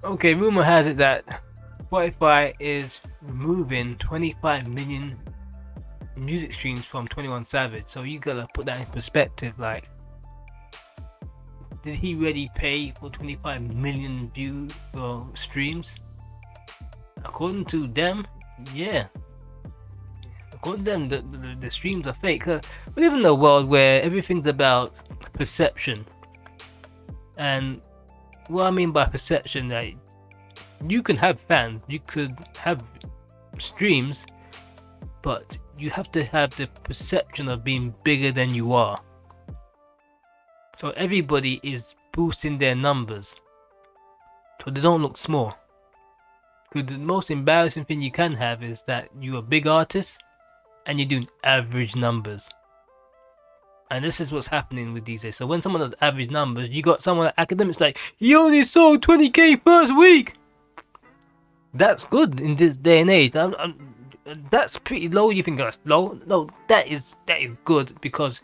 Okay, rumor has it that Spotify is removing 25 million music streams from 21 Savage. So you gotta put that in perspective. Like, did he really pay for 25 million views or streams? According to them, yeah. According to them, the streams are fake. We live in a world where everything's about perception. And what I mean by perception, like, you can have fans, you could have streams, but you have to have the perception of being bigger than you are. So everybody is boosting their numbers so they don't look small. Because the most embarrassing thing you can have is that you're a big artist and you're doing average numbers. And this is what's happening with these days. So when someone does average numbers, you got someone like academics like, he only sold 20k first week. That's good in this day and age. That's pretty low. You think that's low? No, that is good, because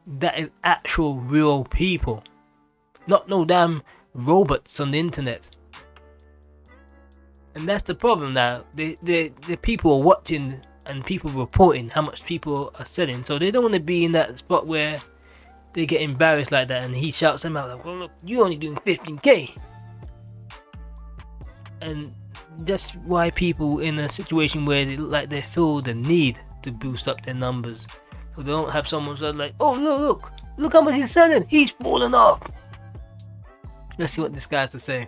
that is actual real people, not no damn robots on the internet. And that's the problem now. The people are watching and people reporting how much people are selling, so they don't want to be in that spot where they get embarrassed like that and he shouts them out like, well, look, you're only doing 15k. And that's why people in a situation where they look like they feel the need to boost up their numbers, so they don't have someone so like, oh look how much he's selling, he's falling off. Let's see what this guy has to say.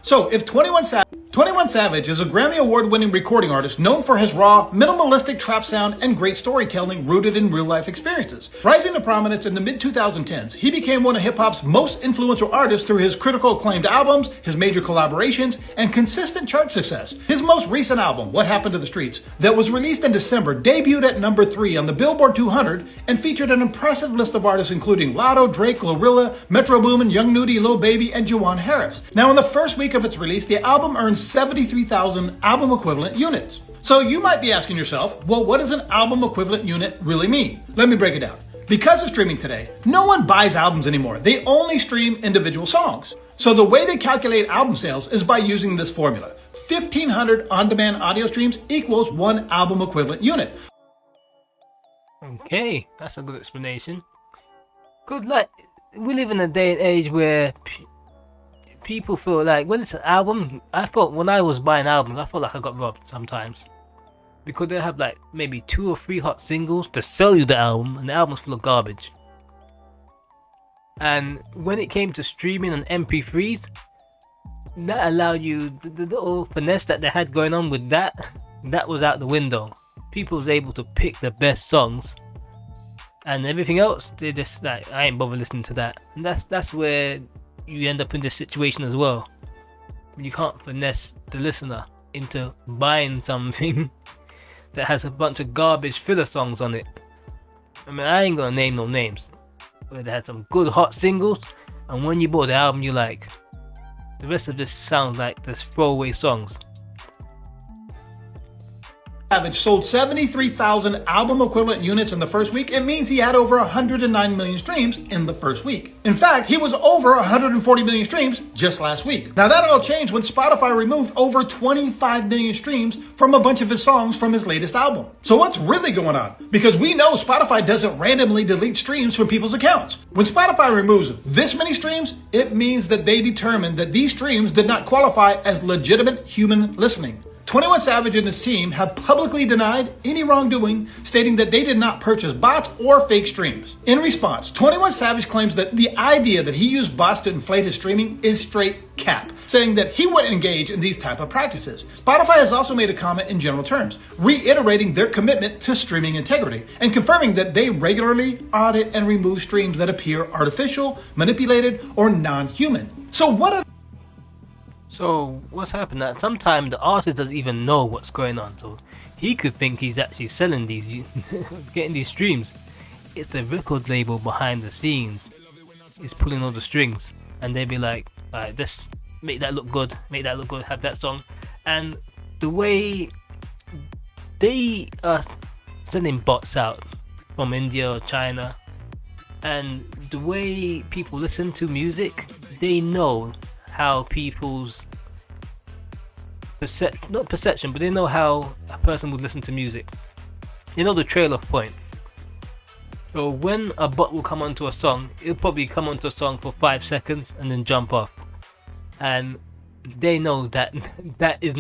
So, if 21 Savage is a Grammy Award-winning recording artist known for his raw, minimalistic trap sound and great storytelling rooted in real-life experiences. Rising to prominence in the mid-2010s, he became one of hip-hop's most influential artists through his critical acclaimed albums, his major collaborations, and consistent chart success. His most recent album, What Happened to the Streets, that was released in December, debuted at number 3 on the Billboard 200 and featured an impressive list of artists including Lotto, Drake, Glorilla, Metro Boomin, Young Nudy, Lil Baby, and Juwan Harris. Now, in the first week of its release, the album earned 73,000 album equivalent units. So you might be asking yourself, well, what does an album equivalent unit really mean? Let me break it down. Because of streaming today, no one buys albums anymore. They only stream individual songs. So the way they calculate album sales is by using this formula. 1,500 on-demand audio streams equals one album equivalent unit. Okay, that's a good explanation. Good luck. We live in a day and age where people feel like when it's an album, I thought when I was buying albums, I felt like I got robbed sometimes, because they have like maybe 2 or 3 hot singles to sell you the album, and the album's full of garbage. And when it came to streaming on MP3s, that allowed you the little finesse that they had going on with that was out the window. People was able to pick the best songs, and everything else they just like, I ain't bother listening to that. And that's where you end up in this situation as well. You can't finesse the listener into buying something that has a bunch of garbage filler songs on it. I mean, I ain't gonna name no names, but they had some good hot singles, and when you bought the album, you're like, the rest of this sounds like this throwaway songs. Savage sold 73,000 album equivalent units in the first week. It means he had over 109 million streams in the first week. In fact, he was over 140 million streams just last week. Now that all changed when Spotify removed over 25 million streams from a bunch of his songs from his latest album. So what's really going on? Because we know Spotify doesn't randomly delete streams from people's accounts. When Spotify removes this many streams, it means that they determined that these streams did not qualify as legitimate human listening. 21 Savage and his team have publicly denied any wrongdoing, stating that they did not purchase bots or fake streams. In response, 21 Savage claims that the idea that he used bots to inflate his streaming is straight cap, saying that he wouldn't engage in these type of practices. Spotify has also made a comment in general terms, reiterating their commitment to streaming integrity and confirming that they regularly audit and remove streams that appear artificial, manipulated, or non-human. So what's happened that sometimes the artist doesn't even know what's going on, so he could think he's actually selling these getting these streams. It's the record label behind the scenes is pulling all the strings, and they'd be like, alright, just make that look good, have that song. And the way they are sending bots out from India or China, and the way people listen to music, they know how people's not perception, but they know how a person would listen to music. They know the trail off point. So when a bot will come onto a song, it'll probably come onto a song for 5 seconds and then jump off. And they know that that's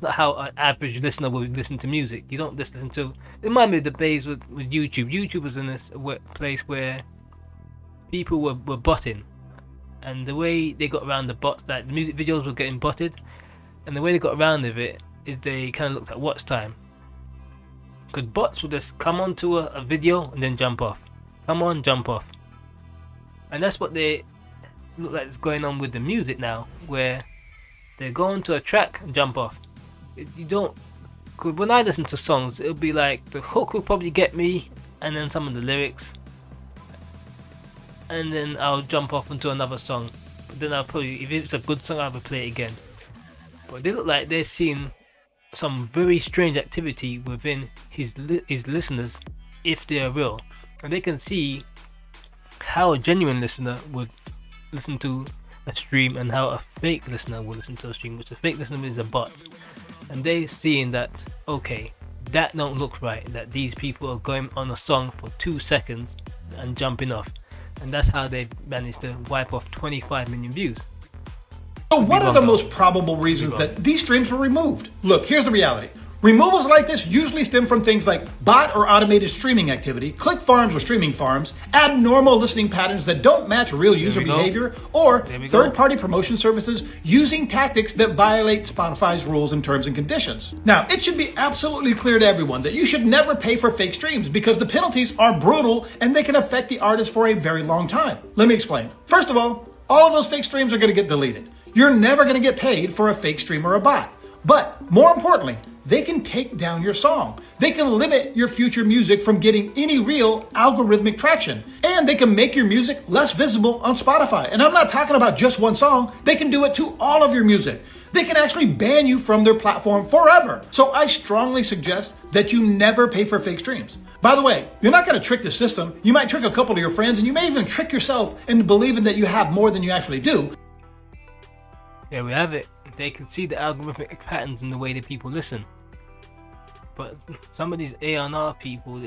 not how an average listener would listen to music. You don't just listen to. It reminds me of the days with YouTube. YouTube was in this place where people were botting, and the way they got around the bots, like the music videos were getting botted, and the way they got around of it is they kind of looked at watch time. Because bots will just come onto a video and then jump off. Come on, jump off. And that's what they look like is going on with the music now, where they go onto a track and jump off. You don't. Cause when I listen to songs, it'll be like the hook will probably get me, and then some of the lyrics, and then I'll jump off into another song. But then I'll probably, if it's a good song, I'll play it again. But they look like they're seeing some very strange activity within his listeners, if they are real, and they can see how a genuine listener would listen to a stream and how a fake listener will listen to a stream, which a fake listener is a bot. And they seeing that, okay, that don't look right, that these people are going on a song for 2 seconds and jumping off, and that's how they managed to wipe off 25 million views. So what are the most probable reasons that these streams were removed? Look, here's the reality. Removals like this usually stem from things like bot or automated streaming activity, click farms or streaming farms, abnormal listening patterns that don't match real user behavior, or third-party promotion services using tactics that violate Spotify's rules and terms and conditions. Now, it should be absolutely clear to everyone that you should never pay for fake streams because the penalties are brutal and they can affect the artist for a very long time. Let me explain. First of all of those fake streams are going to get deleted. You're never going to get paid for a fake stream or a bot. But more importantly, they can take down your song. They can limit your future music from getting any real algorithmic traction. And they can make your music less visible on Spotify. And I'm not talking about just one song. They can do it to all of your music. They can actually ban you from their platform forever. So I strongly suggest that you never pay for fake streams. By the way, you're not going to trick the system. You might trick a couple of your friends, and you may even trick yourself into believing that you have more than you actually do. There we have it. They can see the algorithmic patterns in the way that people listen. But some of these A&R people,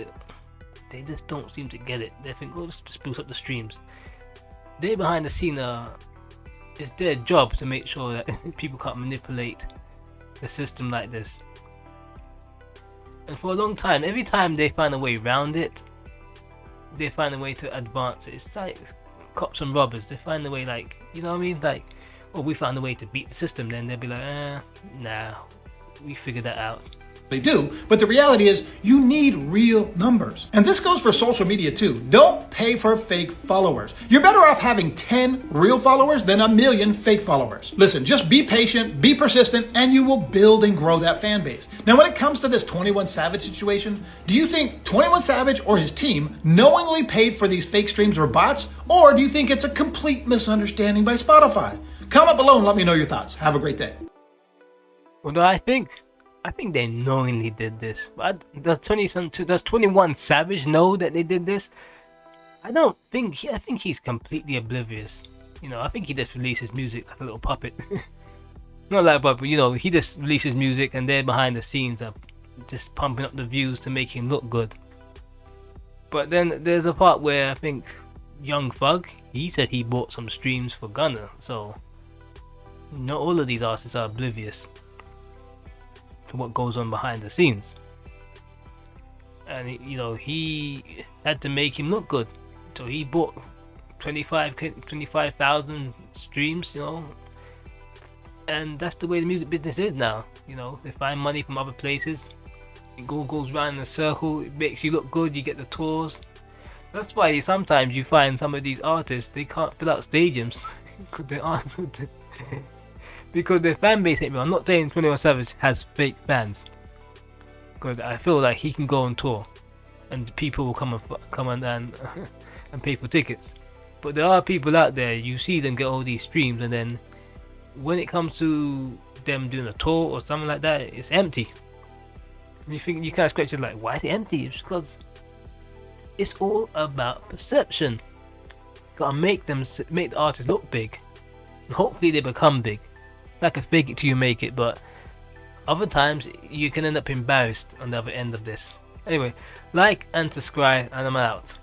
they just don't seem to get it. They think, oh, let's just boost up the streams. They behind the scene it's their job to make sure that people can't manipulate the system like this. And for a long time, every time they find a way around it, they find a way to advance it. It's like cops and robbers. They find a way, like, you know what I mean? Like, oh, we found a way to beat the system. Then they'll be like, nah, we figured that out. They do, but the reality is you need real numbers. And this goes for social media too. Don't pay for fake followers. You're better off having 10 real followers than 1 million fake followers. Listen, just be patient, be persistent, and you will build and grow that fan base. Now, when it comes to this 21 Savage situation, do you think 21 Savage or his team knowingly paid for these fake streams or bots? Or do you think it's a complete misunderstanding by Spotify? Comment below and let me know your thoughts. Have a great day. Well, no, I think they knowingly did this. But does 21 Savage know that they did this? I think he's completely oblivious. You know, I think he just releases music like a little puppet. Not like a puppet, you know, he just releases music and they're behind the scenes are just pumping up the views to make him look good. But then there's a part where I think Young Thug, he said he bought some streams for Gunna. So, not all of these artists are oblivious to what goes on behind the scenes, and you know, he had to make him look good, so he bought 25,000 streams, you know, and that's the way the music business is now. You know, they find money from other places, it goes round in a circle, it makes you look good, you get the tours. That's why sometimes you find some of these artists, they can't fill out stadiums because they aren't because their fan base ain't real. I'm not saying 21 Savage has fake fans, because I feel like he can go on tour and people will come and pay for tickets. But there are people out there, you see them get all these streams, and then when it comes to them doing a tour or something like that, it's empty. And you think, you kind of scratch your, like, why is it empty? It's because it's all about perception. You gotta make the artist look big. hopefully they become big. Like a fake it till you make it, but other times you can end up embarrassed on the other end of this. Anyway, like and subscribe, and I'm out.